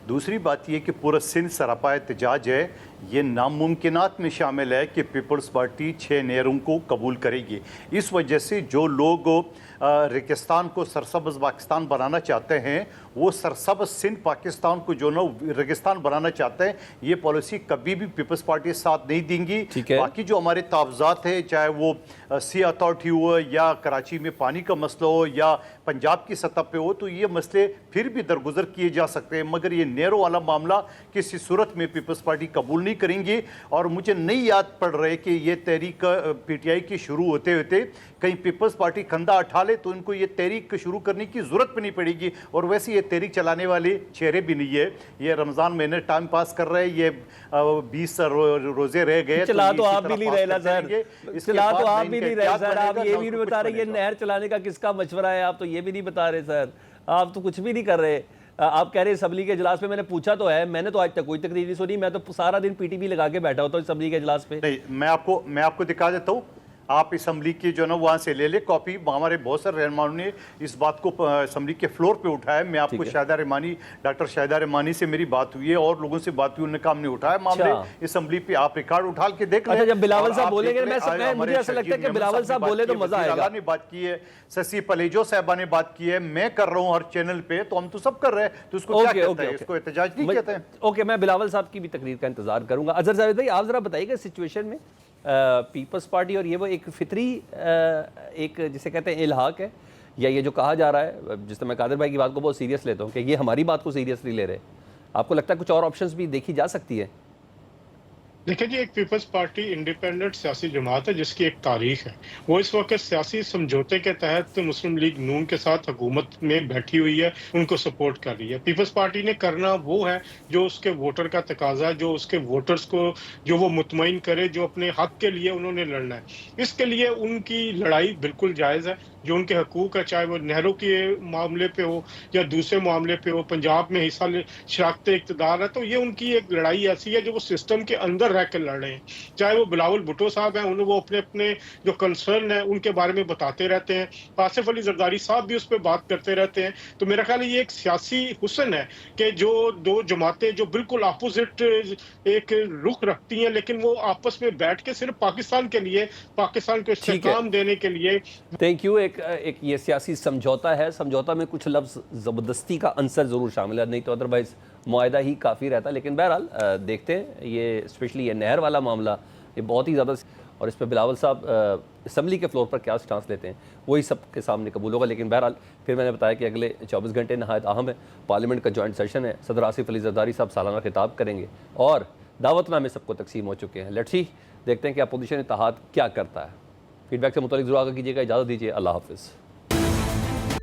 Speaker 3: दूसरी बात यह कि पूरा सिंध सरापा एहतजाज है। ये नामुमकिनात में शामिल है कि पीपल्स पार्टी 6 नहरों को कबूल करेगी। इस वजह से जो लोग रेगिस्तान को सरसब्ज़ पाकिस्तान बनाना चाहते हैं, वो सरसब्ज़ सिंध पाकिस्तान को जो ना रेगिस्तान बनाना चाहते हैं, ये पॉलिसी कभी भी पीपल्स पार्टी साथ नहीं देंगी। बाकी जो हमारे तावज़ात है, चाहे वो सी अथॉरिटी हो या कराची में पानी का मसला हो या पंजाब की सतह पे हो, तो ये मसले फिर भी दरगुजर किए जा सकते हैं, मगर ये नहरों वाला मामला किसी सूरत में पीपल्स पार्टी कबूल नहीं करेंगे। और मुझे नहीं याद पड़ रहे कि ये तहरीक PTI की शुरू होते होते कहीं पीपल्स पार्टी कंधा उठा ले तो इनको ये तहरीक शुरू करने की जरूरत भी नहीं पड़ेगी। और वैसे ये तहरीक चलाने वाले चेहरे भी नहीं है, ये रमज़ान महीने टाइम पास कर रहे हैं, ये 20 रोजे रह गए।
Speaker 1: चला तो
Speaker 3: इसी
Speaker 1: आप
Speaker 3: तरह
Speaker 1: भी नहीं
Speaker 3: पास
Speaker 1: रहे ना
Speaker 3: करते
Speaker 1: सर,
Speaker 3: रहेंगे। इसके
Speaker 1: चला तो
Speaker 3: बाद
Speaker 1: आप
Speaker 3: ना
Speaker 1: भी
Speaker 3: इनका
Speaker 1: नहीं रहे
Speaker 3: इत्तेहाद
Speaker 1: सर, आप
Speaker 3: बनेगा,
Speaker 1: ये
Speaker 3: ना
Speaker 1: भी नहीं
Speaker 3: कुछ
Speaker 1: बता रहे ये
Speaker 3: बनेगा।
Speaker 1: नहर चलाने का किसका मशवरा है, आप तो ये भी नहीं बता रहे सर, आप तो कुछ भी नहीं कर रहे। आप कह रहे असम्बली के इजलास में मैंने पूछा तो है, मैंने तो आज तक कोई तकरीर नहीं सुनी, मैं तो सारा दिन PTV लगा के बैठा होता हूँ असम्बली के इजलास पे।
Speaker 3: नहीं, मैं आपको दिखा देता हूँ, आप असम्बली की जो ना वहाँ से ले ले कॉपी। हमारे बहुत सारे रहनुमाओं ने इस बात को असम्बली के फ्लोर पे उठाया। मैं आपको शाहिदा रहमानी, डॉक्टर शाहिदा रहमानी से मेरी बात हुई है और लोगों से बात हुई, उन्होंने काम नहीं उठाया मामले असम्बली पे। आप रिकॉर्ड उठा के देख लें।
Speaker 1: अच्छा, जब बिलावल
Speaker 3: और
Speaker 1: साहब
Speaker 3: आप
Speaker 1: बोलेंगे,
Speaker 3: देख लें,
Speaker 1: मुझे ऐसा लगता है कि बिलावल साहब बोले तो मजा आएगा।
Speaker 3: ने बात की है, शशि पलेजो साहबा ने बात की है, मैं कर रहा हूँ हर चैनल पे, तो हम तो सब कर रहे हैं, तो उसको क्या कहते हैं? इसको एहतजाज नहीं कहते हैं।
Speaker 1: ओके, मैं बिलावल साहब की भी तकरीर का इंतजार करूंगा। अजहर जावेद भाई, आप जरा बताइएगा सिचुएशन में पीपल्स पार्टी और ये वो एक फितरी एक जिसे कहते हैं इल्हाक है, या ये जो कहा जा रहा है, जिससे मैं कादिर भाई की बात को बहुत सीरियस लेता हूँ कि ये हमारी बात को सीरियसली ले रहे, आपको लगता है कुछ और ऑप्शंस भी देखी जा सकती है?
Speaker 4: देखिए जी, एक पीपल्स पार्टी इंडिपेंडेंट सियासी जमात है जिसकी एक तारीख है। वो इस वक्त सियासी समझौते के तहत मुस्लिम लीग नून के साथ हुकूमत में बैठी हुई है, उनको सपोर्ट कर रही है। पीपल्स पार्टी ने करना वो है जो उसके वोटर का तकाजा है, जो उसके वोटर्स को जो वो मुतमईन करे, जो अपने हक के लिए उन्होंने लड़ना है। इसके लिए उनकी लड़ाई बिल्कुल जायज़ है। जो उनके हकूक है, चाहे वो नहरों के मामले पे हो या दूसरे मामले पे हो, पंजाब में हिस्सा शराकत इक़्तिदार है, तो ये उनकी एक लड़ाई ऐसी है जो वो सिस्टम के अंदर रह कर लड़ रहे हैं। चाहे वो बिलावल भुट्टो साहब हैं, उन्हें वो अपने अपने जो कंसर्न है उनके बारे में बताते रहते हैं, आसिफ अली जरदारी साहब भी उस पर बात करते रहते हैं। तो मेरा ख्याल है ये एक सियासी हुस्न है कि जो दो जमातें जो बिल्कुल अपोजिट एक रुख रखती हैं, लेकिन वो आपस में बैठ के सिर्फ पाकिस्तान के लिए, पाकिस्तान को इस्तेहकाम देने के लिए।
Speaker 1: Thank you. एक ये सियासी समझौता है, समझौता में कुछ लफ्ज़ ज़बरदस्ती का अंसर ज़रूर शामिल है, नहीं तो अदरवाइज़ मुआहदा ही काफ़ी रहता। लेकिन बहरहाल देखते हैं, ये स्पेशली ये नहर वाला मामला ये बहुत ही ज़्यादा, और इस पर बिलावल साहब असम्बली के फ्लोर पर क्या स्टांस लेते हैं वही सबके सामने कबूल होगा। लेकिन बहरहाल फिर मैंने बताया कि अगले 24 घंटे नहायत अहम है, पार्लियामेंट का जॉइंट सेशन है, सदर आसिफ अली जरदारी साहब सालाना खिताब करेंगे और दावतनामे सबको तकसीम हो चुके हैं। लेट्स सी, देखते हैं कि अपोजिशन इत्तेहाद क्या करता है। फीडबैक से मुतालिक ज़रूर आगे कीजिएगा। इजाज़त दीजिए, अल्लाह हाफ़िज़।